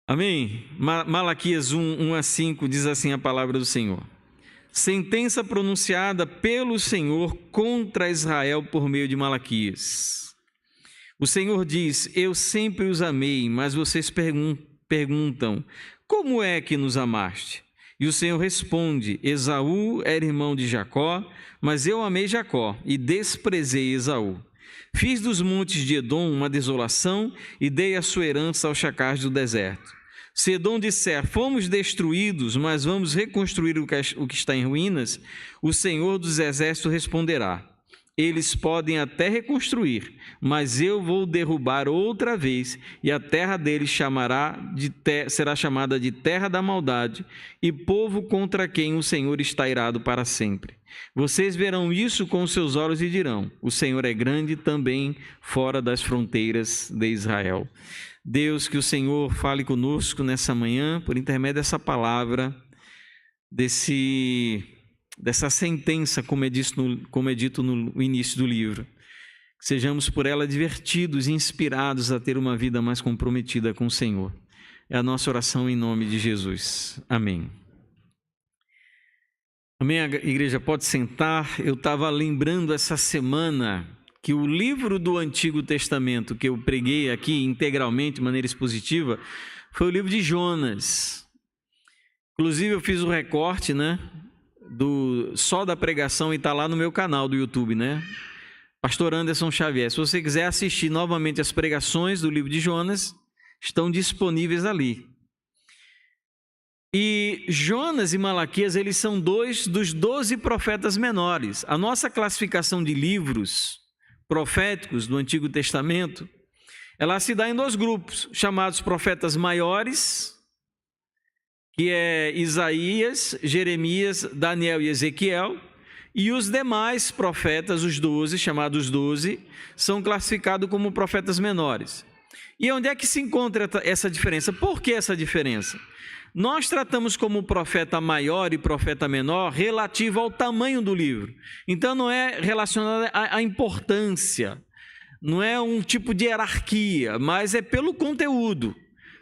Amém? Malaquias 1 a 5 diz assim a palavra do Senhor. Sentença pronunciada pelo Senhor contra Israel por meio de Malaquias. O Senhor diz: eu sempre os amei, mas vocês perguntam, como é que nos amaste? E o Senhor responde: Esaú era irmão de Jacó, mas eu amei Jacó e desprezei Esaú. Fiz dos montes de Edom uma desolação e dei a sua herança aos chacais do deserto. Se Edom disser, fomos destruídos, mas vamos reconstruir o que está em ruínas, o Senhor dos Exércitos responderá: eles podem até reconstruir, mas eu vou derrubar outra vez, e a terra deles será chamada de terra da maldade, e povo contra quem o Senhor está irado para sempre. Vocês verão isso com os seus olhos e dirão: o Senhor é grande também fora das fronteiras de Israel. Deus, que o Senhor fale conosco nessa manhã, por intermédio dessa palavra, dessa sentença, como é dito no início do livro. Que sejamos por ela divertidos e inspirados a ter uma vida mais comprometida com o Senhor. É a nossa oração em nome de Jesus. Amém. Amém, igreja, pode sentar. Eu estava lembrando essa semana que o livro do Antigo Testamento que eu preguei aqui integralmente, de maneira expositiva, foi o livro de Jonas. Inclusive eu fiz o recorte, só da pregação, e está lá no meu canal do YouTube, Pastor Anderson Xavier. Se você quiser assistir novamente as pregações do livro de Jonas, estão disponíveis ali. E Jonas e Malaquias, eles são dois dos 12 profetas menores. A nossa classificação de livros proféticos do Antigo Testamento, ela se dá em 2 grupos, chamados profetas maiores, que é Isaías, Jeremias, Daniel e Ezequiel, e os demais profetas, os 12, chamados 12, são classificados como profetas menores. E onde é que se encontra essa diferença? Por que essa diferença? Nós tratamos como profeta maior e profeta menor relativo ao tamanho do livro. Então não é relacionado à importância, não é um tipo de hierarquia, mas é pelo conteúdo.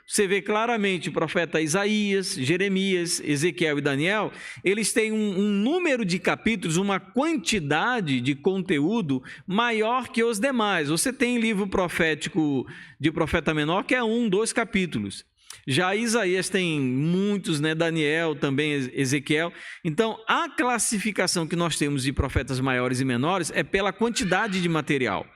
Você vê claramente o profeta Isaías, Jeremias, Ezequiel e Daniel, eles têm um número de capítulos, uma quantidade de conteúdo maior que os demais. Você tem livro profético de profeta menor que é 1, 2 capítulos. Já Isaías tem muitos, Daniel também, Ezequiel. Então, a classificação que nós temos de profetas maiores e menores é pela quantidade de material.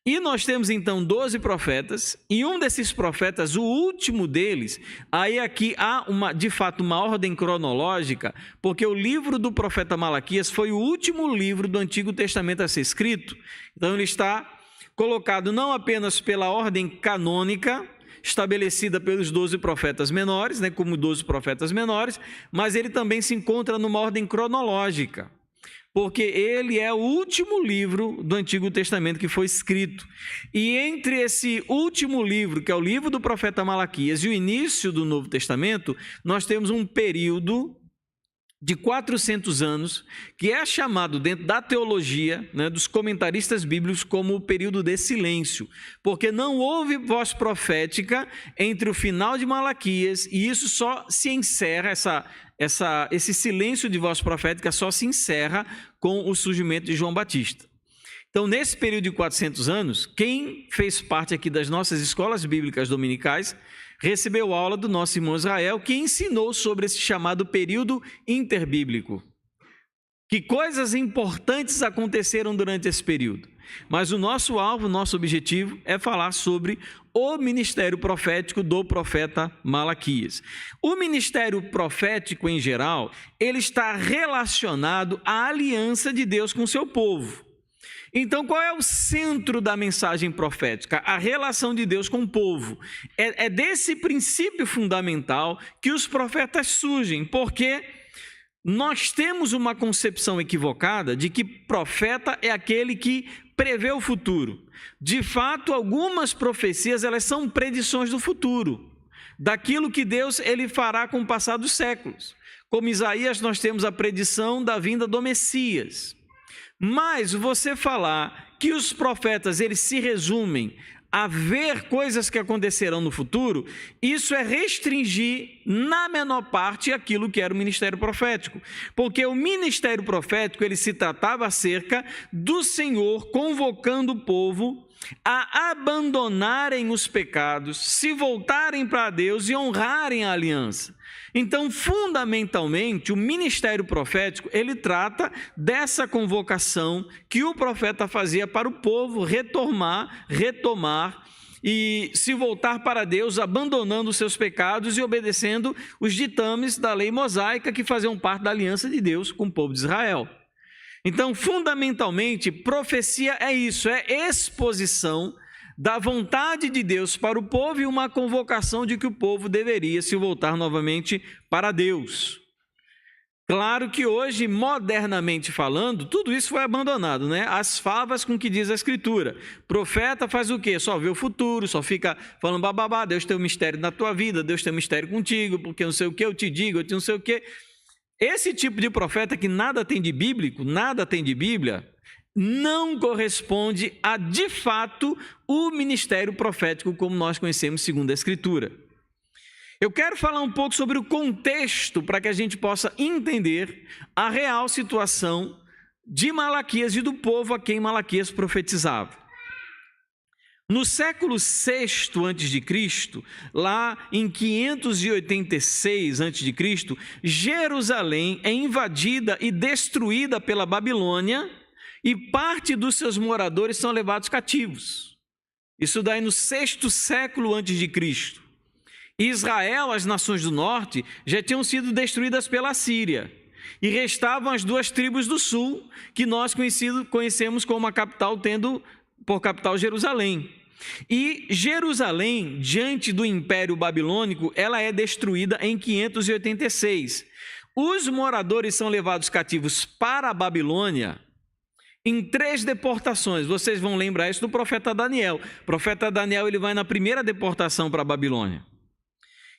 E nós temos então 12 profetas, e um desses profetas, o último deles, aí aqui há de fato uma ordem cronológica, porque o livro do profeta Malaquias foi o último livro do Antigo Testamento a ser escrito. Então ele está colocado não apenas pela ordem canônica, estabelecida pelos 12 profetas menores, como 12 profetas menores, mas ele também se encontra numa ordem cronológica, porque ele é o último livro do Antigo Testamento que foi escrito. E entre esse último livro, que é o livro do profeta Malaquias, e o início do Novo Testamento, nós temos um período de 400 anos, que é chamado dentro da teologia, dos comentaristas bíblicos, como o período de silêncio, porque não houve voz profética entre o final de Malaquias, e isso só se encerra, esse silêncio de voz profética só se encerra com o surgimento de João Batista. Então, nesse período de 400 anos, quem fez parte aqui das nossas escolas bíblicas dominicais recebeu aula do nosso irmão Israel, que ensinou sobre esse chamado período interbíblico. Que coisas importantes aconteceram durante esse período. Mas o nosso alvo, nosso objetivo é falar sobre o ministério profético do profeta Malaquias. O ministério profético em geral, ele está relacionado à aliança de Deus com o seu povo. Então, qual é o centro da mensagem profética? A relação de Deus com o povo. É desse princípio fundamental que os profetas surgem, porque nós temos uma concepção equivocada de que profeta é aquele que prevê o futuro. De fato, algumas profecias, elas são predições do futuro, daquilo que Deus ele fará com o passar dos séculos. Como Isaías, nós temos a predição da vinda do Messias. Mas você falar que os profetas eles se resumem a ver coisas que acontecerão no futuro, isso é restringir na menor parte aquilo que era o ministério profético. Porque o ministério profético, ele se tratava acerca do Senhor convocando o povo a abandonarem os pecados, se voltarem para Deus e honrarem a aliança. Então, fundamentalmente, o ministério profético, ele trata dessa convocação que o profeta fazia para o povo retomar e se voltar para Deus, abandonando os seus pecados e obedecendo os ditames da lei mosaica que faziam parte da aliança de Deus com o povo de Israel. Então, fundamentalmente, profecia é isso, é exposição da vontade de Deus para o povo e uma convocação de que o povo deveria se voltar novamente para Deus. Claro que hoje, modernamente falando, tudo isso foi abandonado, né? As favas com que diz a Escritura. Profeta faz o quê? Só vê o futuro, só fica falando bababá, Deus tem um mistério na tua vida, Deus tem um mistério contigo, porque não sei o que eu te digo, eu te não sei o que. Esse tipo de profeta que nada tem de bíblico, nada tem de Bíblia, não corresponde a, de fato, o ministério profético como nós conhecemos segundo a Escritura. Eu quero falar um pouco sobre o contexto para que a gente possa entender a real situação de Malaquias e do povo a quem Malaquias profetizava. No século VI a.C., lá em 586 a.C., Jerusalém é invadida e destruída pela Babilônia e parte dos seus moradores são levados cativos. Isso daí no VI século a.C. Israel, as nações do norte, já tinham sido destruídas pela Síria. E restavam as duas tribos do sul, que nós conhecemos como a capital, tendo por capital Jerusalém. E Jerusalém, diante do Império Babilônico, ela é destruída em 586. Os moradores são levados cativos para a Babilônia em 3 deportações. Vocês vão lembrar isso do profeta Daniel. O profeta Daniel, ele vai na primeira deportação para a Babilônia.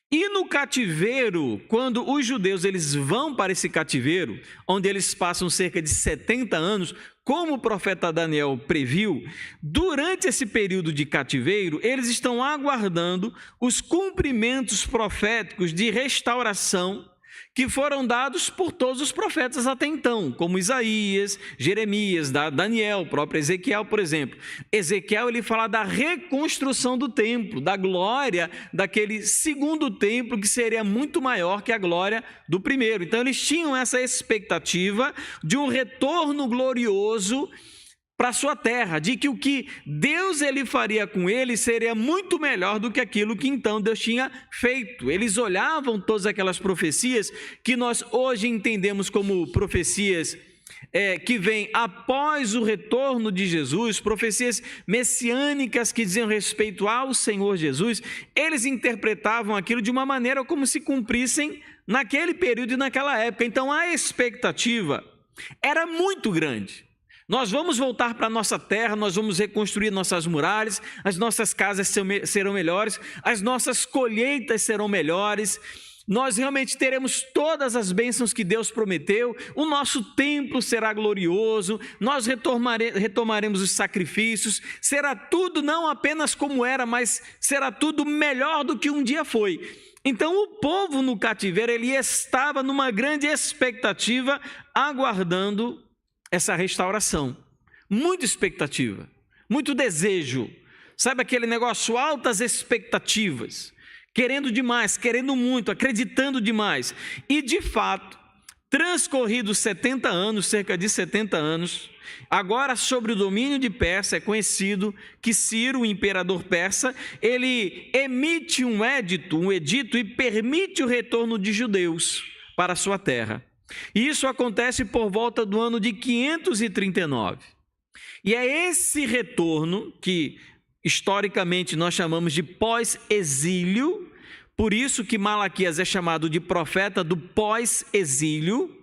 E no cativeiro, quando os judeus eles vão para esse cativeiro, onde eles passam cerca de 70 anos, como o profeta Daniel previu, durante esse período de cativeiro, eles estão aguardando os cumprimentos proféticos de restauração que foram dados por todos os profetas até então, como Isaías, Jeremias, Daniel, o próprio Ezequiel, por exemplo. Ezequiel, ele fala da reconstrução do templo, da glória daquele segundo templo que seria muito maior que a glória do primeiro. Então, eles tinham essa expectativa de um retorno glorioso para a sua terra, de que o que Deus ele faria com eles seria muito melhor do que aquilo que então Deus tinha feito. Eles olhavam todas aquelas profecias que nós hoje entendemos como profecias que vêm após o retorno de Jesus, profecias messiânicas que diziam respeito ao Senhor Jesus. Eles interpretavam aquilo de uma maneira como se cumprissem naquele período e naquela época. Então a expectativa era muito grande. Nós vamos voltar para a nossa terra, nós vamos reconstruir nossas muralhas, as nossas casas serão melhores, as nossas colheitas serão melhores, nós realmente teremos todas as bênçãos que Deus prometeu, o nosso templo será glorioso, nós retomaremos os sacrifícios, será tudo não apenas como era, mas será tudo melhor do que um dia foi. Então o povo no cativeiro, ele estava numa grande expectativa, aguardando essa restauração, muita expectativa, muito desejo, sabe aquele negócio, altas expectativas, querendo demais, querendo muito, acreditando demais, e de fato, transcorridos 70 anos, cerca de 70 anos, agora sobre o domínio de Pérsia, é conhecido que Ciro, o imperador persa, ele emite um edito e permite o retorno de judeus para a sua terra. E isso acontece por volta do ano de 539. E é esse retorno que, historicamente, nós chamamos de pós-exílio, por isso que Malaquias é chamado de profeta do pós-exílio.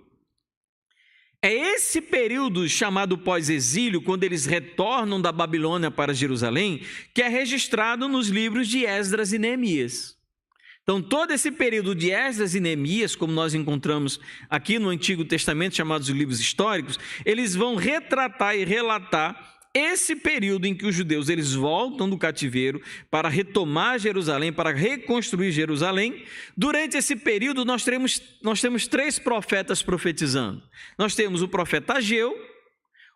É esse período chamado pós-exílio, quando eles retornam da Babilônia para Jerusalém, que é registrado nos livros de Esdras e Neemias. Então, todo esse período de Esdras e Neemias, como nós encontramos aqui no Antigo Testamento, chamados livros históricos, eles vão retratar e relatar esse período em que os judeus eles voltam do cativeiro para retomar Jerusalém, para reconstruir Jerusalém, durante esse período nós temos 3 profetas profetizando. Nós temos o profeta Ageu,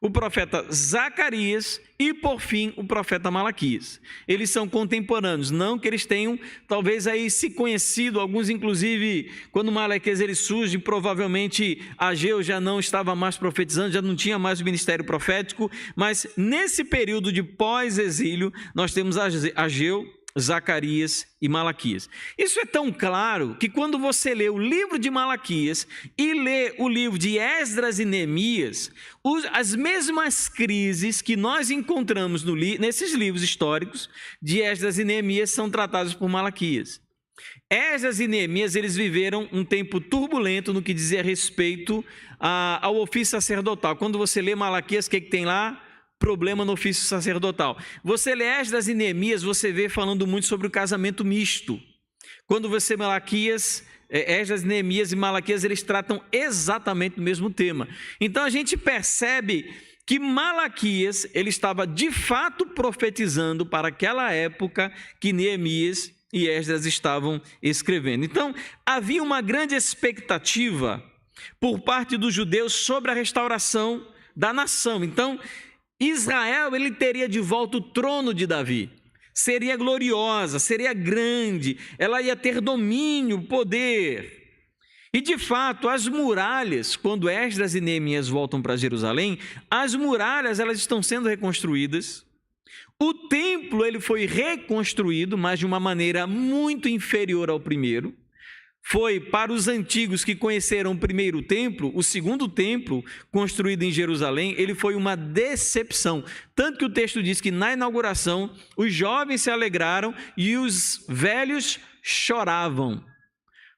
o profeta Zacarias e, por fim, o profeta Malaquias. Eles são contemporâneos, não que eles tenham, talvez, aí se conhecido, alguns, inclusive, quando Malaquias ele surge, provavelmente Ageu já não estava mais profetizando, já não tinha mais o ministério profético, mas nesse período de pós-exílio, nós temos Ageu, Zacarias e Malaquias. Isso é tão claro que quando você lê o livro de Malaquias e lê o livro de Esdras e Neemias, as mesmas crises que nós encontramos nesses livros históricos de Esdras e Neemias são tratadas por Malaquias. Esdras e Neemias, eles viveram um tempo turbulento no que dizia respeito ao ofício sacerdotal. Quando você lê Malaquias, o que tem lá? Problema no ofício sacerdotal. Você lê Esdras e Neemias, você vê falando muito sobre o casamento misto. Quando você Esdras, Neemias e Malaquias, eles tratam exatamente do mesmo tema. Então a gente percebe que Malaquias, ele estava de fato profetizando para aquela época que Neemias e Esdras estavam escrevendo. Então havia uma grande expectativa por parte dos judeus sobre a restauração da nação. Então Israel, ele teria de volta o trono de Davi, seria gloriosa, seria grande, ela ia ter domínio, poder. E de fato, as muralhas, quando Esdras e Neemias voltam para Jerusalém, as muralhas elas estão sendo reconstruídas. O templo ele foi reconstruído, mas de uma maneira muito inferior ao primeiro. Foi para os antigos que conheceram o primeiro templo, o segundo templo, construído em Jerusalém, ele foi uma decepção. Tanto que o texto diz que na inauguração, os jovens se alegraram e os velhos choravam.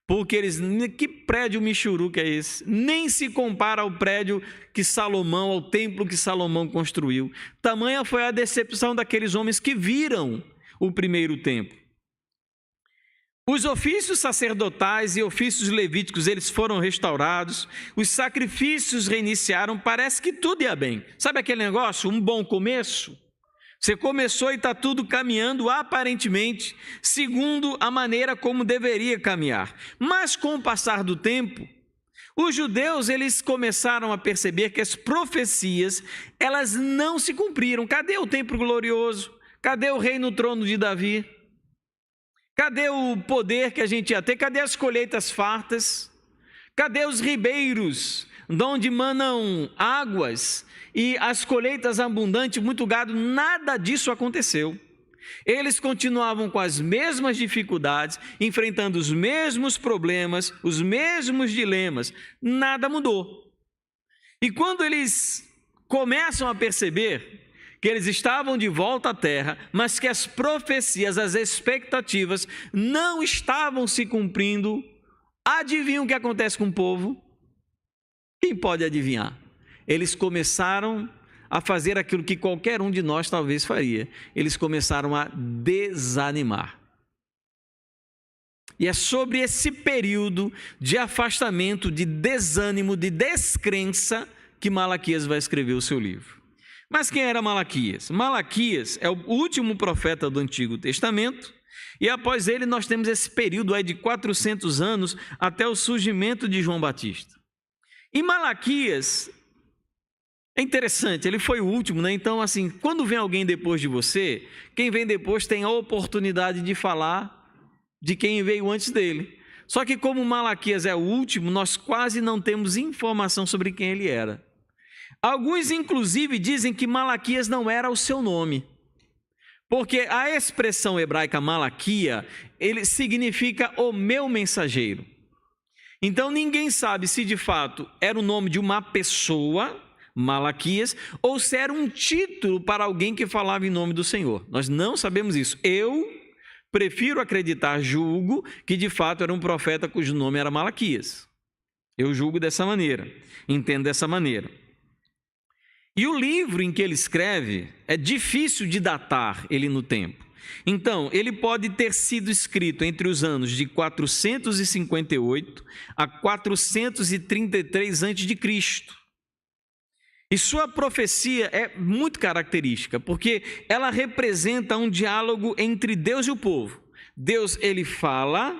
Porque eles, que prédio michuruca é esse? Nem se compara ao prédio que Salomão, ao templo que Salomão construiu. Tamanha foi a decepção daqueles homens que viram o primeiro templo. Os ofícios sacerdotais e ofícios levíticos, eles foram restaurados, os sacrifícios reiniciaram, parece que tudo ia bem. Sabe aquele negócio? Um bom começo? Você começou e está tudo caminhando aparentemente, segundo a maneira como deveria caminhar. Mas com o passar do tempo, os judeus, eles começaram a perceber que as profecias, elas não se cumpriram. Cadê o templo glorioso? Cadê o rei no trono de Davi? Cadê o poder que a gente ia ter? Cadê as colheitas fartas? Cadê os ribeiros, de onde manam águas e as colheitas abundantes, muito gado? Nada disso aconteceu. Eles continuavam com as mesmas dificuldades, enfrentando os mesmos problemas, os mesmos dilemas. Nada mudou. E quando eles começam a perceber que eles estavam de volta à terra, mas que as profecias, as expectativas não estavam se cumprindo, adivinham o que acontece com o povo? Quem pode adivinhar? Eles começaram a fazer aquilo que qualquer um de nós talvez faria. Eles começaram a desanimar. E é sobre esse período de afastamento, de desânimo, de descrença, que Malaquias vai escrever o seu livro. Mas quem era Malaquias? Malaquias é o último profeta do Antigo Testamento, e após ele nós temos esse período aí de 400 anos até o surgimento de João Batista. E Malaquias, é interessante, ele foi o último, né? Então, assim, quando vem alguém depois de você, quem vem depois tem a oportunidade de falar de quem veio antes dele. Só que como Malaquias é o último, nós quase não temos informação sobre quem ele era. Alguns, inclusive, dizem que Malaquias não era o seu nome, porque a expressão hebraica Malaquia, ele significa o meu mensageiro. Então, ninguém sabe se de fato era o nome de uma pessoa, Malaquias, ou se era um título para alguém que falava em nome do Senhor. Nós não sabemos isso. Eu prefiro acreditar, julgo, que de fato era um profeta cujo nome era Malaquias. Eu julgo dessa maneira, entendo dessa maneira. E o livro em que ele escreve é difícil de datar ele no tempo. Então, ele pode ter sido escrito entre os anos de 458 a 433 a.C. E sua profecia é muito característica, porque ela representa um diálogo entre Deus e o povo. Deus, ele fala,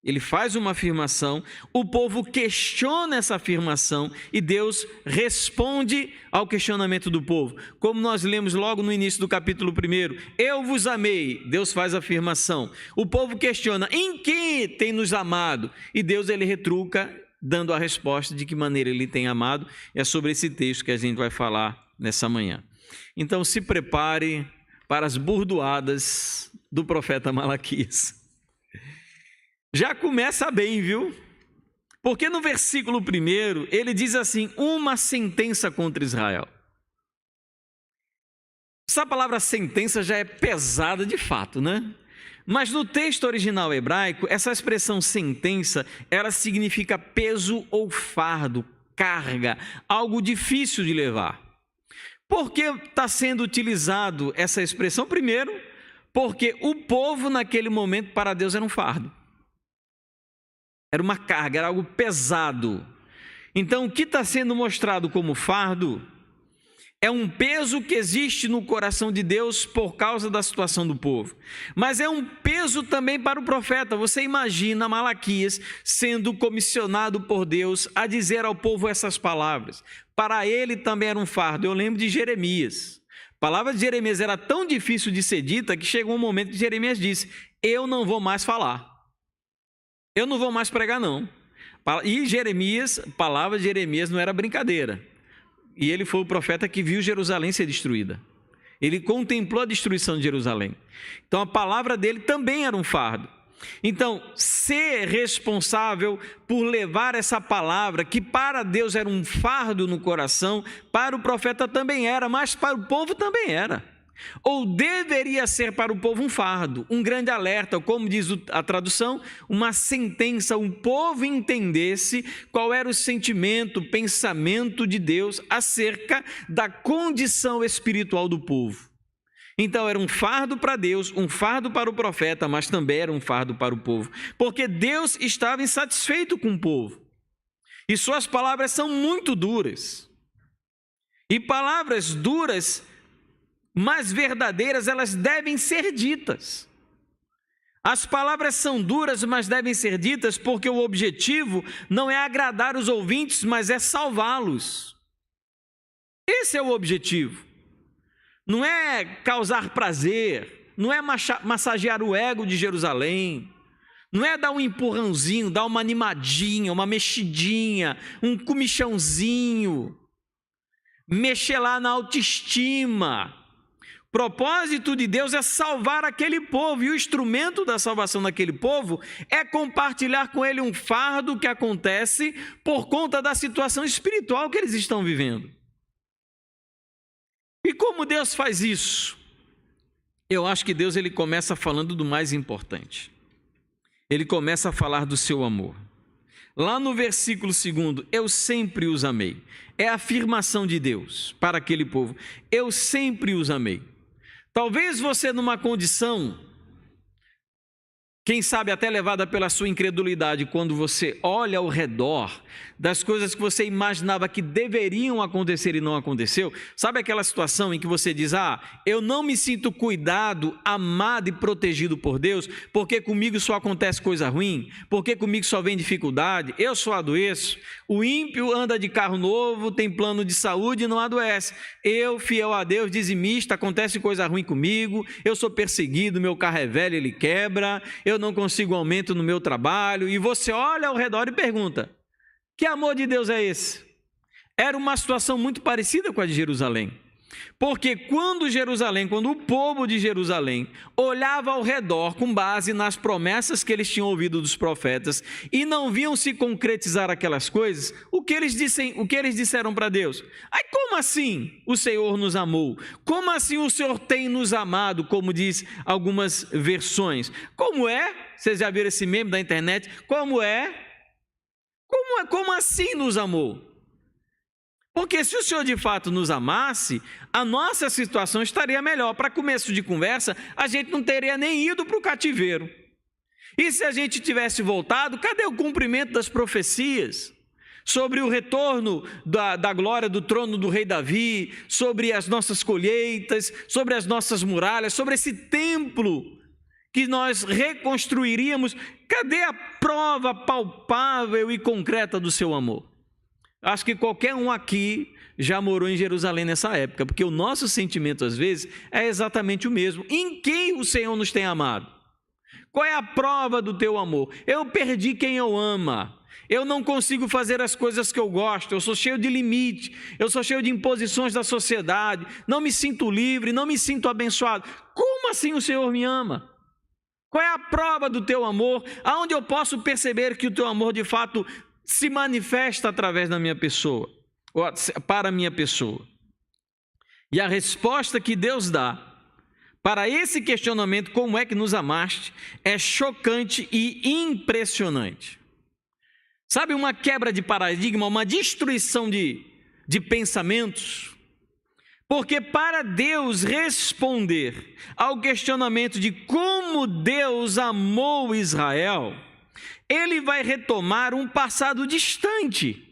ele faz uma afirmação, o povo questiona essa afirmação e Deus responde ao questionamento do povo. Como nós lemos logo no início do capítulo 1, eu vos amei, Deus faz a afirmação. O povo questiona, em que tem nos amado? E Deus, ele retruca, dando a resposta de que maneira ele tem amado. É sobre esse texto que a gente vai falar nessa manhã. Então se prepare para as burdoadas do profeta Malaquias. Já começa bem, viu? Porque no versículo 1 ele diz assim, uma sentença contra Israel. Essa palavra sentença já é pesada de fato, né? Mas no texto original hebraico, essa expressão sentença, ela significa peso ou fardo, carga, algo difícil de levar. Por que está sendo utilizado essa expressão? Primeiro, porque o povo naquele momento para Deus era um fardo. Era uma carga, era algo pesado. Então, o que está sendo mostrado como fardo é um peso que existe no coração de Deus por causa da situação do povo. Mas é um peso também para o profeta. Você imagina Malaquias sendo comissionado por Deus a dizer ao povo essas palavras. Para ele também era um fardo. Eu lembro de Jeremias. A palavra de Jeremias era tão difícil de ser dita que chegou um momento que Jeremias disse, eu não vou mais falar. Eu não vou mais pregar, não. E Jeremias, a palavra de Jeremias não era brincadeira. E ele foi o profeta que viu Jerusalém ser destruída. Ele contemplou a destruição de Jerusalém. Então a palavra dele também era um fardo. Então, ser responsável por levar essa palavra, que para Deus era um fardo no coração, para o profeta também era, mas para o povo também era. Ou deveria ser para o povo um fardo, um grande alerta, como diz a tradução, uma sentença, o povo entendesse qual era o sentimento, o pensamento de Deus acerca da condição espiritual do povo. Então era um fardo para Deus, um fardo para o profeta, mas também era um fardo para o povo, porque Deus estava insatisfeito com o povo, e suas palavras são muito duras, e palavras duras mas verdadeiras, elas devem ser ditas. As palavras são duras, mas devem ser ditas porque o objetivo não é agradar os ouvintes, mas é salvá-los. Esse é o objetivo. Não é causar prazer, não é massagear o ego de Jerusalém, não é dar um empurrãozinho, dar uma animadinha, uma mexidinha, um comichãozinho, mexer lá na autoestima. O propósito de Deus é salvar aquele povo, e o instrumento da salvação daquele povo é compartilhar com ele um fardo que acontece por conta da situação espiritual que eles estão vivendo. E como Deus faz isso? Eu acho que Deus, ele começa falando do mais importante. Ele começa a falar do seu amor. Lá no versículo 2, eu sempre os amei. É a afirmação de Deus para aquele povo. Eu sempre os amei. Talvez você numa condição, quem sabe até levada pela sua incredulidade, quando você olha ao redor das coisas que você imaginava que deveriam acontecer e não aconteceu, sabe aquela situação em que você diz, eu não me sinto cuidado, amado e protegido por Deus, porque comigo só acontece coisa ruim, porque comigo só vem dificuldade, eu só adoeço, o ímpio anda de carro novo, tem plano de saúde e não adoece, eu, fiel a Deus, dizimista, acontece coisa ruim comigo, eu sou perseguido, meu carro é velho, ele quebra, eu não consigo aumento no meu trabalho, e você olha ao redor e pergunta, que amor de Deus é esse? Era uma situação muito parecida com a de Jerusalém, porque quando o povo de Jerusalém olhava ao redor com base nas promessas que eles tinham ouvido dos profetas e não viam se concretizar aquelas coisas, o que eles disseram para Deus? Como assim o Senhor nos amou? Como assim o Senhor tem nos amado, como diz algumas versões? Como é? Vocês já viram esse meme da internet? Como assim nos amou? Porque se o Senhor de fato nos amasse, a nossa situação estaria melhor. Para começo de conversa, a gente não teria nem ido para o cativeiro. E se a gente tivesse voltado, cadê o cumprimento das profecias? sobre o retorno da glória do trono do rei Davi, sobre as nossas colheitas, sobre as nossas muralhas, sobre esse templo que nós reconstruiríamos. Cadê a prova palpável e concreta do seu amor? Acho que qualquer um aqui já morou em Jerusalém nessa época, porque o nosso sentimento às vezes é exatamente o mesmo. Em quem o Senhor nos tem amado? Qual é a prova do teu amor? Eu perdi quem eu amo. Eu não consigo fazer as coisas que eu gosto, eu sou cheio de limite, eu sou cheio de imposições da sociedade, não me sinto livre, não me sinto abençoado. Como assim o Senhor me ama? Qual é a prova do teu amor? Aonde eu posso perceber que o teu amor de fato se manifesta através da minha pessoa, ou para a minha pessoa? E a resposta que Deus dá para esse questionamento, como é que nos amaste, é chocante e impressionante. Sabe, uma quebra de paradigma, uma destruição de pensamentos? Porque para Deus responder ao questionamento de como Deus amou Israel, Ele vai retomar um passado distante.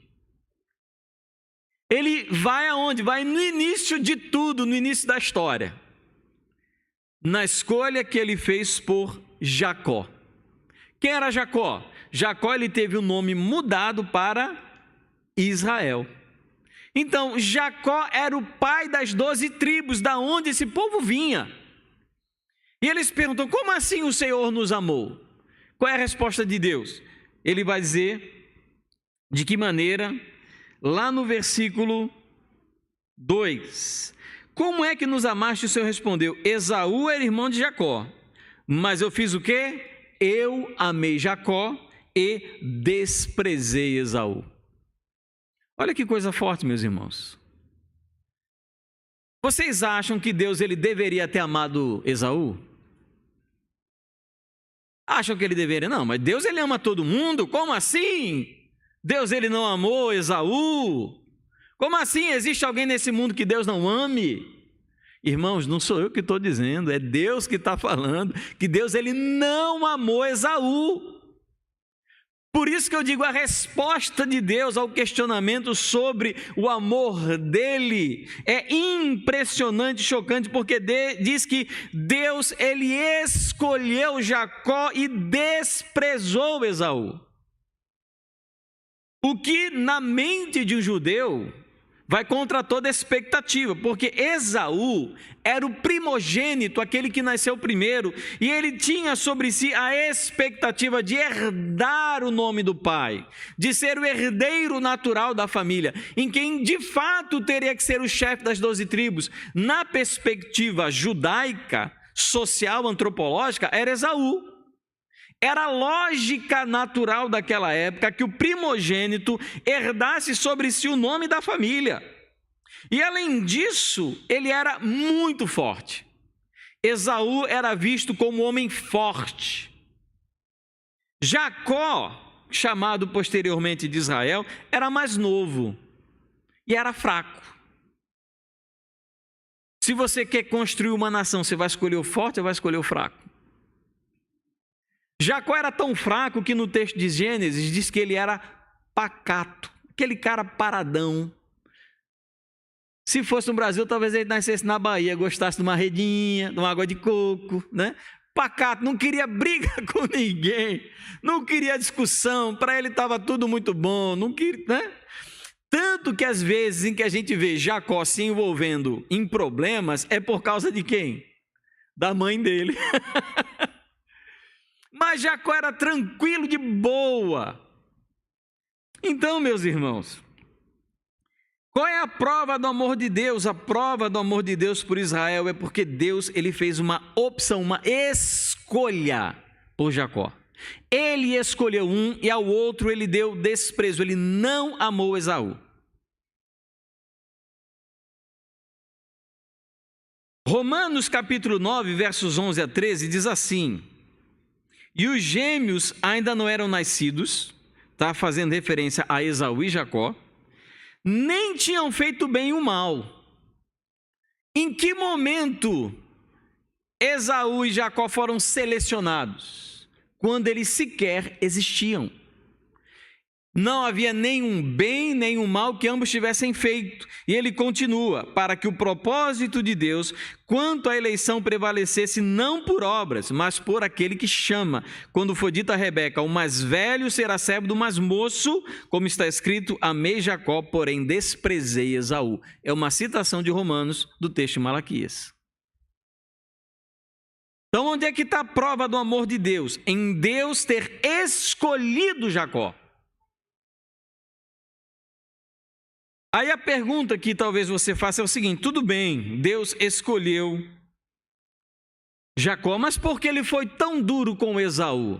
Ele vai aonde? Vai no início de tudo, no início da história. Na escolha que Ele fez por Jacó. Quem era Jacó? Jacó, ele teve o nome mudado para Israel. Então, Jacó era o pai das 12 tribos, da onde esse povo vinha. E eles perguntam, como assim o Senhor nos amou? Qual é a resposta de Deus? Ele vai dizer, de que maneira? Lá no versículo 2. Como é que nos amaste? O Senhor respondeu, Esaú era irmão de Jacó. Mas eu fiz o quê? Eu amei Jacó e desprezei Esaú. Olha que coisa forte, meus irmãos. Vocês acham que Deus ele deveria ter amado Esaú? Acham que ele deveria? Não, mas Deus ele ama todo mundo? Como assim? Deus ele não amou Esaú? Como assim? Existe alguém nesse mundo que Deus não ame? Irmãos, não sou eu que estou dizendo, é Deus que está falando que Deus ele não amou Esaú. Por isso que eu digo, a resposta de Deus ao questionamento sobre o amor dele é impressionante, chocante, porque diz que Deus ele escolheu Jacó e desprezou Esaú. O que na mente de um judeu vai contra toda expectativa, porque Esaú era o primogênito, aquele que nasceu primeiro, e ele tinha sobre si a expectativa de herdar o nome do pai, de ser o herdeiro natural da família, em quem de fato teria que ser o chefe das 12 tribos. Na perspectiva judaica, social, antropológica, era Esaú. Era a lógica natural daquela época que o primogênito herdasse sobre si o nome da família. E além disso, ele era muito forte. Esaú era visto como homem forte. Jacó, chamado posteriormente de Israel, era mais novo e era fraco. Se você quer construir uma nação, você vai escolher o forte ou vai escolher o fraco? Jacó era tão fraco que no texto de Gênesis diz que ele era pacato, aquele cara paradão. Se fosse no Brasil, talvez ele nascesse na Bahia, gostasse de uma redinha, de uma água de coco, né? Pacato, não queria briga com ninguém, não queria discussão, para ele estava tudo muito bom, não queria, né? Tanto que às vezes em que a gente vê Jacó se envolvendo em problemas, é por causa de quem? Da mãe dele. Mas Jacó era tranquilo, de boa. Então, meus irmãos, qual é a prova do amor de Deus? A prova do amor de Deus por Israel é porque Deus ele fez uma opção, uma escolha por Jacó. Ele escolheu um e ao outro ele deu desprezo, ele não amou Esaú. Romanos capítulo 9, versos 11 a 13 diz assim: e os gêmeos ainda não eram nascidos, está fazendo referência a Esaú e Jacó, nem tinham feito bem o mal. Em que momento Esaú e Jacó foram selecionados? Quando eles sequer existiam. Não havia nenhum bem, nenhum mal que ambos tivessem feito. E ele continua, para que o propósito de Deus, quanto à eleição, prevalecesse não por obras, mas por aquele que chama. Quando foi dito a Rebeca, o mais velho será servo do mais moço, como está escrito, amei Jacó, porém desprezei Esaú. É uma citação de Romanos, do texto de Malaquias. Então, onde é que está a prova do amor de Deus? Em Deus ter escolhido Jacó. Aí a pergunta que talvez você faça é o seguinte: tudo bem, Deus escolheu Jacó, mas por que ele foi tão duro com Esaú?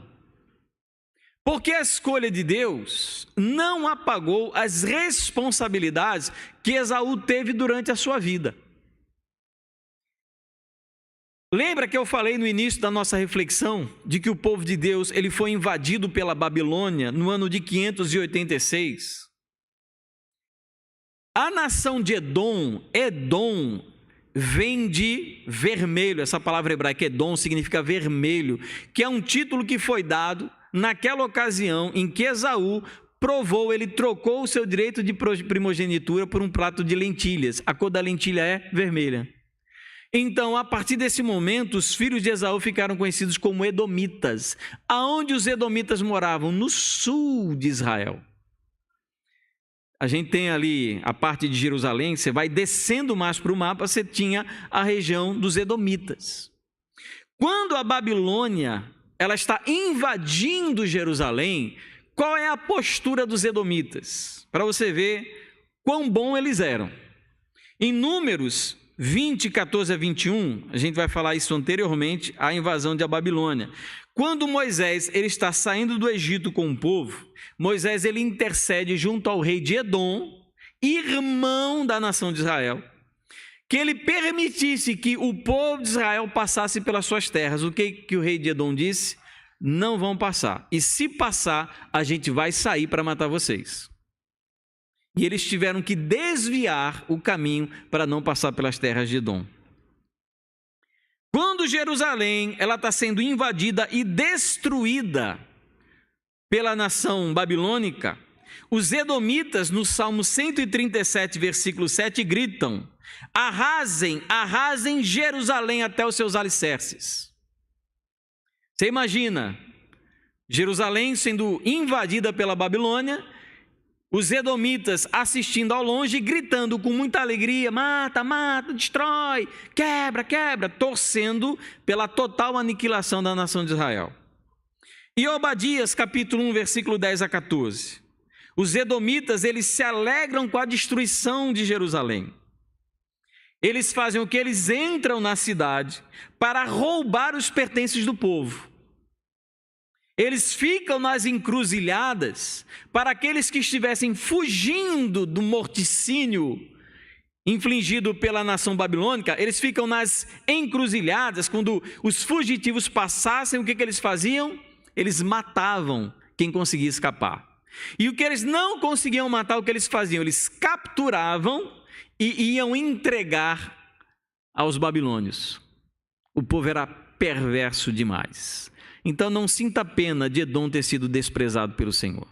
Porque a escolha de Deus não apagou as responsabilidades que Esaú teve durante a sua vida. Lembra que eu falei no início da nossa reflexão de que o povo de Deus ele foi invadido pela Babilônia no ano de 586? A nação de Edom vem de vermelho, essa palavra hebraica Edom significa vermelho, que é um título que foi dado naquela ocasião em que Esaú ele trocou o seu direito de primogenitura por um prato de lentilhas. A cor da lentilha é vermelha. Então, a partir desse momento, os filhos de Esaú ficaram conhecidos como edomitas. Aonde os edomitas moravam? No sul de Israel. A gente tem ali a parte de Jerusalém, você vai descendo mais para o mapa, você tinha a região dos edomitas. Quando a Babilônia ela está invadindo Jerusalém, qual é a postura dos edomitas? Para você ver quão bom eles eram. Em Números 20, 14 a 21, a gente vai falar isso anteriormente, à invasão da Babilônia. Quando Moisés ele está saindo do Egito com o povo, Moisés ele intercede junto ao rei de Edom, irmão da nação de Israel, que ele permitisse que o povo de Israel passasse pelas suas terras. O que o rei de Edom disse? Não vão passar. E se passar, a gente vai sair para matar vocês. E eles tiveram que desviar o caminho para não passar pelas terras de Edom. Quando Jerusalém ela está sendo invadida e destruída pela nação babilônica, os edomitas, no Salmo 137, versículo 7, gritam: arrasem, arrasem Jerusalém até os seus alicerces. Você imagina Jerusalém sendo invadida pela Babilônia, os edomitas assistindo ao longe, gritando com muita alegria: mata, mata, destrói, quebra, quebra, torcendo pela total aniquilação da nação de Israel. E Obadias, capítulo 1, versículo 10 a 14. Os edomitas, eles se alegram com a destruição de Jerusalém. Eles fazem o que? Eles entram na cidade para roubar os pertences do povo. Eles ficam nas encruzilhadas para aqueles que estivessem fugindo do morticínio infligido pela nação babilônica. Eles ficam nas encruzilhadas. Quando os fugitivos passassem, o que eles faziam? Eles matavam quem conseguia escapar. E o que eles não conseguiam matar, o que eles faziam? Eles capturavam e iam entregar aos babilônios. O povo era perverso demais. Então não sinta pena de Edom ter sido desprezado pelo Senhor.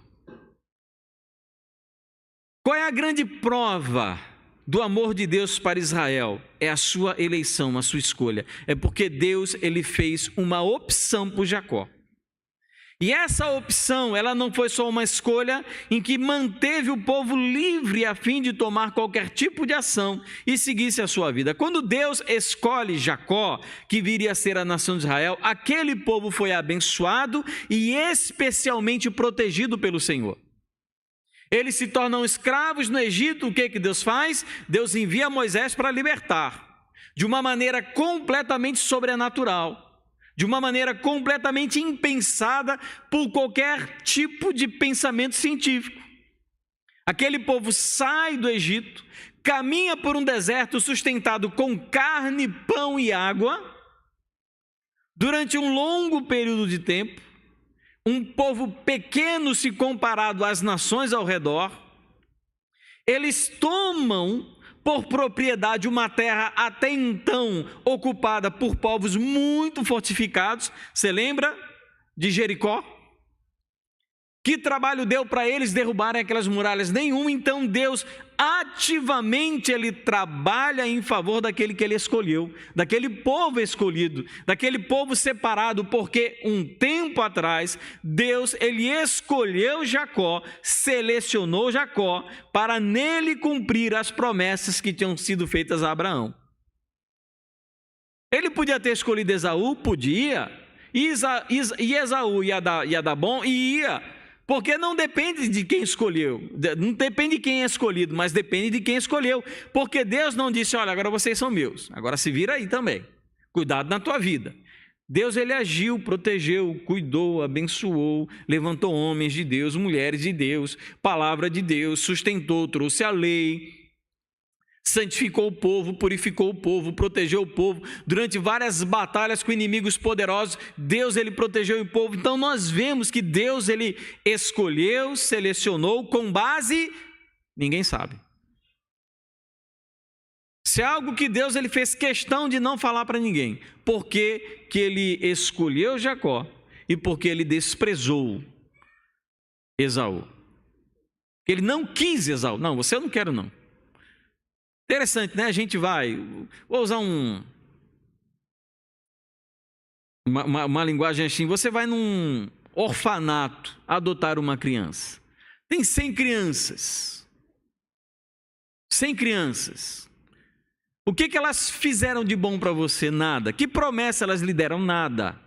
Qual é a grande prova do amor de Deus para Israel? É a sua eleição, a sua escolha. É porque Deus ele fez uma opção por Jacó. E essa opção, ela não foi só uma escolha em que manteve o povo livre a fim de tomar qualquer tipo de ação e seguisse a sua vida. Quando Deus escolhe Jacó, que viria a ser a nação de Israel, aquele povo foi abençoado e especialmente protegido pelo Senhor. Eles se tornam escravos no Egito. O que Deus faz? Deus envia Moisés para libertar, de uma maneira completamente sobrenatural, de uma maneira completamente impensada por qualquer tipo de pensamento científico. Aquele povo sai do Egito, caminha por um deserto sustentado com carne, pão e água, durante um longo período de tempo, um povo pequeno se comparado às nações ao redor. Eles tomam por propriedade uma terra até então ocupada por povos muito fortificados. Você lembra de Jericó? Que trabalho deu para eles derrubarem aquelas muralhas? Nenhum. Então Deus ativamente ele trabalha em favor daquele que ele escolheu, daquele povo escolhido, daquele povo separado, porque um tempo atrás Deus ele escolheu Jacó, selecionou Jacó para nele cumprir as promessas que tinham sido feitas a Abraão. Ele podia ter escolhido Esaú? Podia. E Esaú ia dar bom? E ia. Porque não depende de quem escolheu, não depende de quem é escolhido, mas depende de quem escolheu. Porque Deus não disse, olha, agora vocês são meus, agora se vira aí também, cuidado na tua vida. Deus ele agiu, protegeu, cuidou, abençoou, levantou homens de Deus, mulheres de Deus, palavra de Deus, sustentou, trouxe a lei, santificou o povo, purificou o povo, protegeu o povo. Durante várias batalhas com inimigos poderosos, Deus ele protegeu o povo. Então nós vemos que Deus ele escolheu, selecionou com base, ninguém sabe. Se é algo que Deus ele fez questão de não falar para ninguém, porque que ele escolheu Jacó e porque ele desprezou Esaú. Ele não quis Esaú. Não, você eu não quero não. Interessante, né? A gente vou usar uma linguagem assim, você vai num orfanato adotar uma criança. Tem 100 crianças. 100 crianças. O que elas fizeram de bom para você? Nada. Que promessa elas lhe deram? Nada.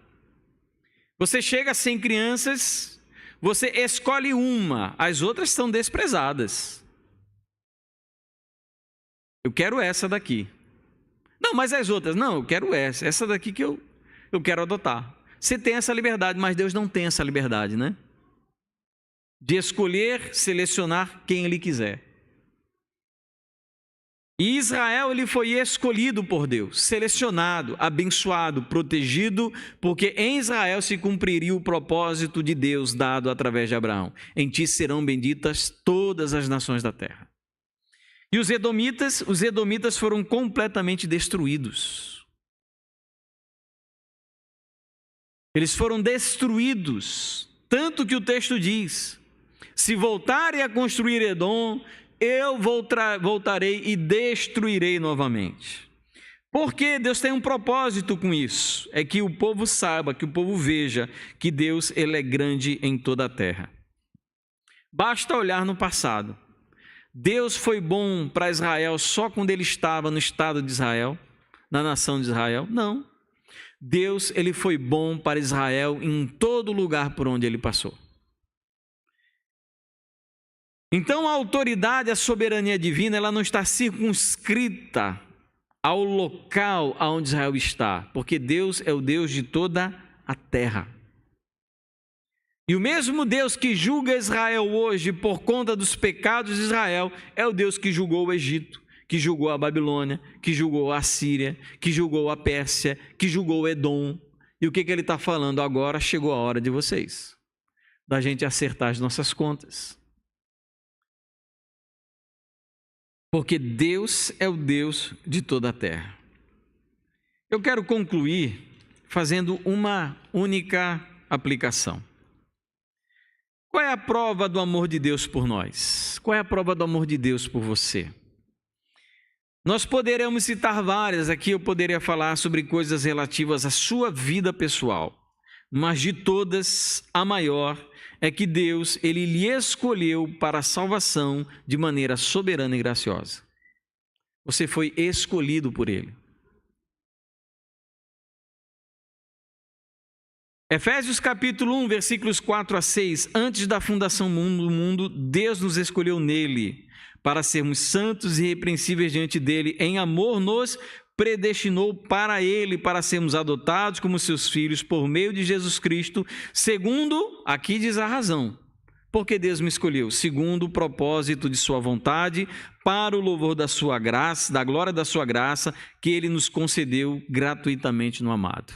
Você chega a 100 crianças, você escolhe uma, as outras são desprezadas. Eu quero essa daqui. Não, mas as outras, não, eu quero essa daqui que eu quero adotar. Você tem essa liberdade, mas Deus não tem essa liberdade, né? De escolher, selecionar quem Ele quiser. E Israel, ele foi escolhido por Deus, selecionado, abençoado, protegido, porque em Israel se cumpriria o propósito de Deus dado através de Abraão. Em ti serão benditas todas as nações da terra. E os edomitas foram completamente destruídos. Eles foram destruídos, tanto que o texto diz, se voltarem a construir Edom, eu voltarei e destruirei novamente. Porque Deus tem um propósito com isso, é que o povo saiba, que o povo veja que Deus ele é grande em toda a terra. Basta olhar no passado. Deus foi bom para Israel só quando ele estava no estado de Israel, na nação de Israel? Não. Deus ele foi bom para Israel em todo lugar por onde ele passou. Então a autoridade, a soberania divina, ela não está circunscrita ao local onde Israel está, porque Deus é o Deus de toda a terra. E o mesmo Deus que julga Israel hoje por conta dos pecados de Israel, é o Deus que julgou o Egito, que julgou a Babilônia, que julgou a Síria, que julgou a Pérsia, que julgou Edom. E o que ele está falando? Agora chegou a hora de vocês, da gente acertar as nossas contas. Porque Deus é o Deus de toda a terra. Eu quero concluir fazendo uma única aplicação. Qual é a prova do amor de Deus por nós? Qual é a prova do amor de Deus por você? Nós poderemos citar várias, aqui eu poderia falar sobre coisas relativas à sua vida pessoal, mas de todas, a maior é que Deus, ele lhe escolheu para a salvação de maneira soberana e graciosa. Você foi escolhido por Ele. Efésios capítulo 1, versículos 4 a 6. Antes da fundação do mundo, Deus nos escolheu nele, para sermos santos e irrepreensíveis diante dele. Em amor nos predestinou para ele, para sermos adotados como seus filhos por meio de Jesus Cristo, segundo, aqui diz a razão, porque Deus me escolheu, segundo o propósito de sua vontade, para o louvor da sua graça, da glória da sua graça, que ele nos concedeu gratuitamente no amado.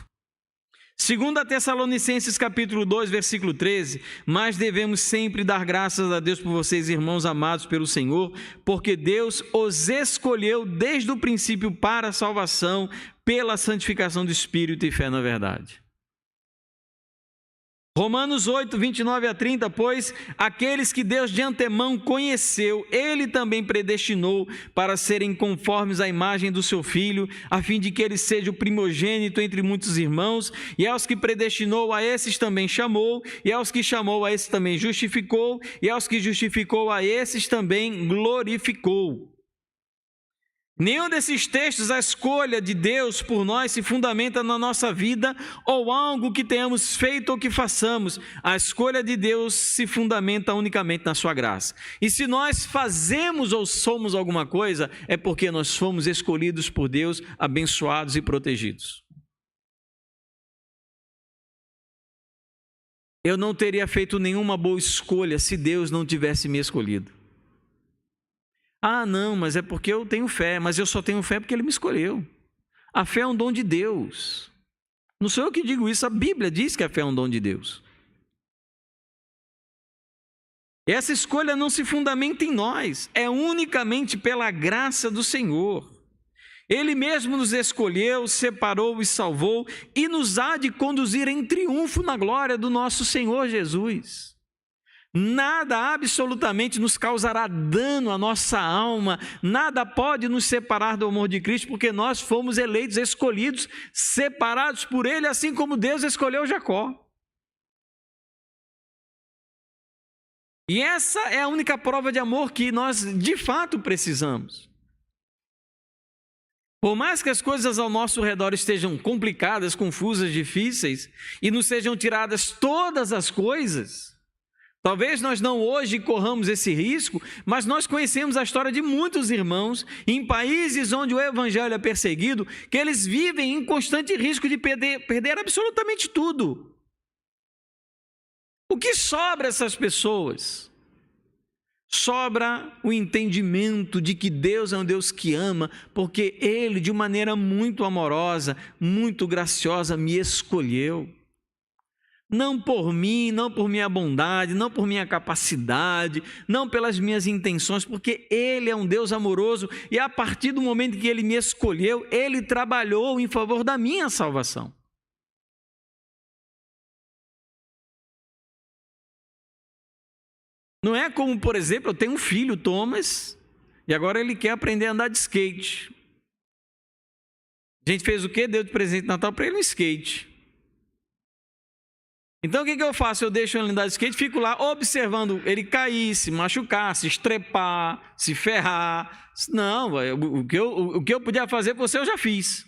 Segundo a Tessalonicenses capítulo 2, versículo 13, mas devemos sempre dar graças a Deus por vocês, irmãos amados pelo Senhor, porque Deus os escolheu desde o princípio para a salvação, pela santificação do Espírito e fé na verdade. Romanos 8, 29 a 30, pois aqueles que Deus de antemão conheceu, Ele também predestinou para serem conformes à imagem do seu Filho, a fim de que Ele seja o primogênito entre muitos irmãos, e aos que predestinou, a esses também chamou, e aos que chamou, a esses também justificou, e aos que justificou, a esses também glorificou. Nenhum desses textos, a escolha de Deus por nós se fundamenta na nossa vida ou algo que tenhamos feito ou que façamos. A escolha de Deus se fundamenta unicamente na sua graça. E se nós fazemos ou somos alguma coisa, é porque nós fomos escolhidos por Deus, abençoados e protegidos. Eu não teria feito nenhuma boa escolha se Deus não tivesse me escolhido. Ah, não, mas é porque eu tenho fé, mas eu só tenho fé porque Ele me escolheu. A fé é um dom de Deus. Não sou eu que digo isso, a Bíblia diz que a fé é um dom de Deus. Essa escolha não se fundamenta em nós, é unicamente pela graça do Senhor. Ele mesmo nos escolheu, separou e salvou e nos há de conduzir em triunfo na glória do nosso Senhor Jesus. Nada absolutamente nos causará dano à nossa alma, nada pode nos separar do amor de Cristo, porque nós fomos eleitos, escolhidos, separados por Ele, assim como Deus escolheu Jacó. E essa é a única prova de amor que nós de fato precisamos. Por mais que as coisas ao nosso redor estejam complicadas, confusas, difíceis, e nos sejam tiradas todas as coisas, talvez nós não hoje corramos esse risco, mas nós conhecemos a história de muitos irmãos em países onde o evangelho é perseguido, que eles vivem em constante risco de perder absolutamente tudo. O que sobra essas pessoas? Sobra o entendimento de que Deus é um Deus que ama, porque Ele, de maneira muito amorosa, muito graciosa, me escolheu. Não por mim, não por minha bondade, não por minha capacidade, não pelas minhas intenções, porque Ele é um Deus amoroso e a partir do momento que Ele me escolheu, Ele trabalhou em favor da minha salvação. Não é como, por exemplo, eu tenho um filho, Thomas, e agora ele quer aprender a andar de skate. A gente fez o quê? Deu de presente de Natal para ele um skate. Então o que eu faço? Eu deixo ele andar de skate, fico lá observando ele cair, se machucar, se estrepar, se ferrar. Não, o que eu podia fazer por você eu já fiz.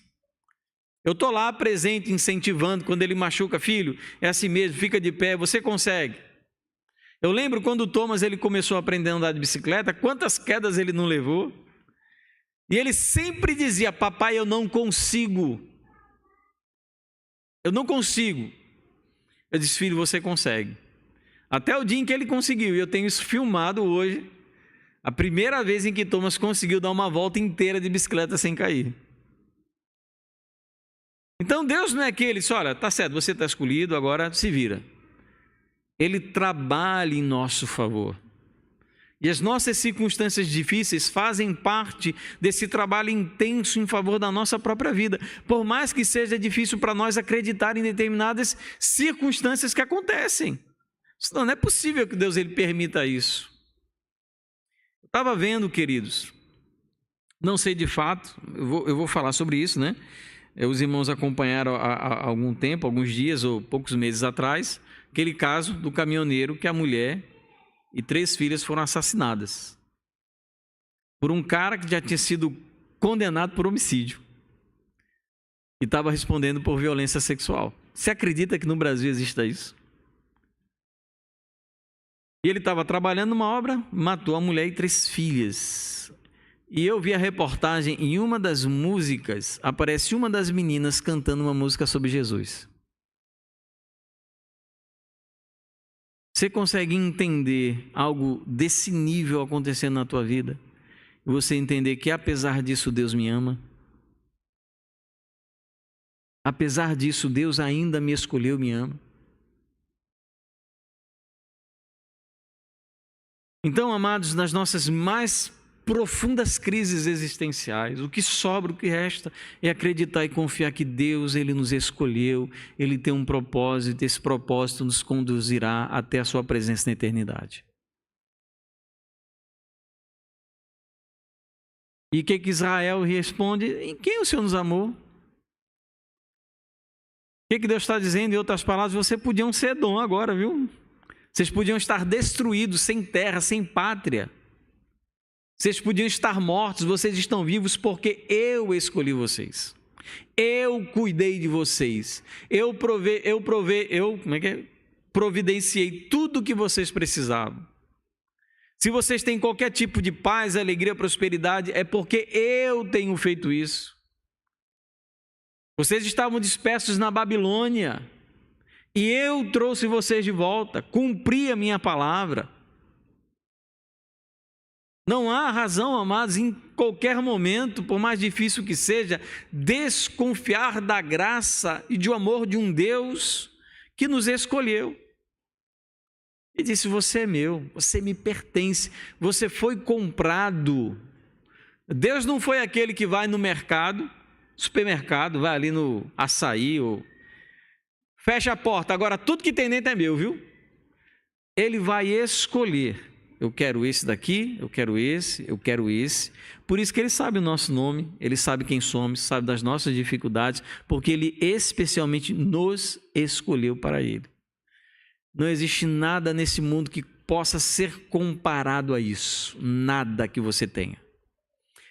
Eu estou lá presente, incentivando, quando ele machuca, filho, é assim mesmo, fica de pé, você consegue. Eu lembro quando o Thomas ele começou a aprender a andar de bicicleta, quantas quedas ele não levou. E ele sempre dizia, papai, eu não consigo. Eu não consigo. Eu disse, filho, você consegue. Até o dia em que ele conseguiu, e eu tenho isso filmado hoje, a primeira vez em que Thomas conseguiu dar uma volta inteira de bicicleta sem cair. Então Deus não é aquele, olha, tá certo, você está escolhido, agora se vira. Ele trabalha em nosso favor. E as nossas circunstâncias difíceis fazem parte desse trabalho intenso em favor da nossa própria vida. Por mais que seja difícil para nós acreditar em determinadas circunstâncias que acontecem. Não é possível que Deus ele permita isso. Eu estava vendo, queridos, não sei de fato, eu vou falar sobre isso, né? Os irmãos acompanharam há algum tempo, alguns dias ou poucos meses atrás, aquele caso do caminhoneiro que a mulher e 3 filhas foram assassinadas por um cara que já tinha sido condenado por homicídio e estava respondendo por violência sexual. Você acredita que no Brasil exista isso? E ele estava trabalhando numa obra, matou a mulher e 3 filhas. E eu vi a reportagem, em uma das músicas, aparece uma das meninas cantando uma música sobre Jesus. Você consegue entender algo desse nível acontecendo na tua vida? E você entender que apesar disso Deus me ama? Apesar disso Deus ainda me escolheu, me ama? Então, amados, nas nossas mais profundas crises existenciais, o que sobra, o que resta é acreditar e confiar que Deus, Ele nos escolheu, Ele tem um propósito, esse propósito nos conduzirá até a sua presença na eternidade. E o que Israel responde? Em quem o Senhor nos amou? O que Deus está dizendo? Em outras palavras, vocês podiam ser Edom agora, viu? Vocês podiam estar destruídos, sem terra, sem pátria. Vocês podiam estar mortos, vocês estão vivos porque eu escolhi vocês. Eu cuidei de vocês. Eu providenciei tudo o que vocês precisavam. Se vocês têm qualquer tipo de paz, alegria, prosperidade, é porque eu tenho feito isso. Vocês estavam dispersos na Babilônia e eu trouxe vocês de volta, cumpri a minha palavra. Não há razão, amados, em qualquer momento, por mais difícil que seja, desconfiar da graça e do amor de um Deus que nos escolheu. E disse, você é meu, você me pertence, você foi comprado. Deus não foi aquele que vai no mercado, supermercado, vai ali no açaí, ou fecha a porta, agora tudo que tem dentro é meu, viu? Ele vai escolher, eu quero esse daqui, eu quero esse. Por isso que Ele sabe o nosso nome, Ele sabe quem somos, sabe das nossas dificuldades, porque Ele especialmente nos escolheu para Ele. Não existe nada nesse mundo que possa ser comparado a isso, nada que você tenha.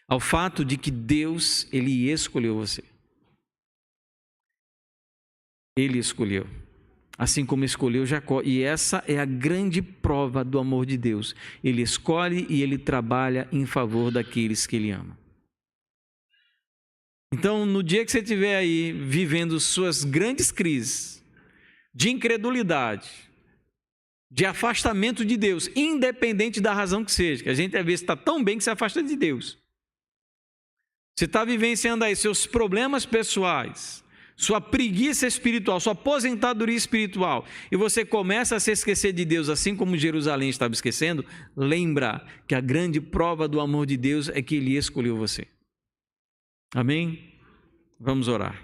Ao fato de que Deus, Ele escolheu você. Ele escolheu, assim como escolheu Jacó. E essa é a grande prova do amor de Deus. Ele escolhe e Ele trabalha em favor daqueles que Ele ama. Então, no dia que você estiver aí vivendo suas grandes crises de incredulidade, de afastamento de Deus, independente da razão que seja, que a gente às vezes está tão bem que se afasta de Deus. Você está vivenciando aí seus problemas pessoais, sua preguiça espiritual, sua aposentadoria espiritual, e você começa a se esquecer de Deus, assim como Jerusalém estava esquecendo, lembra que a grande prova do amor de Deus é que Ele escolheu você. Amém? Vamos orar.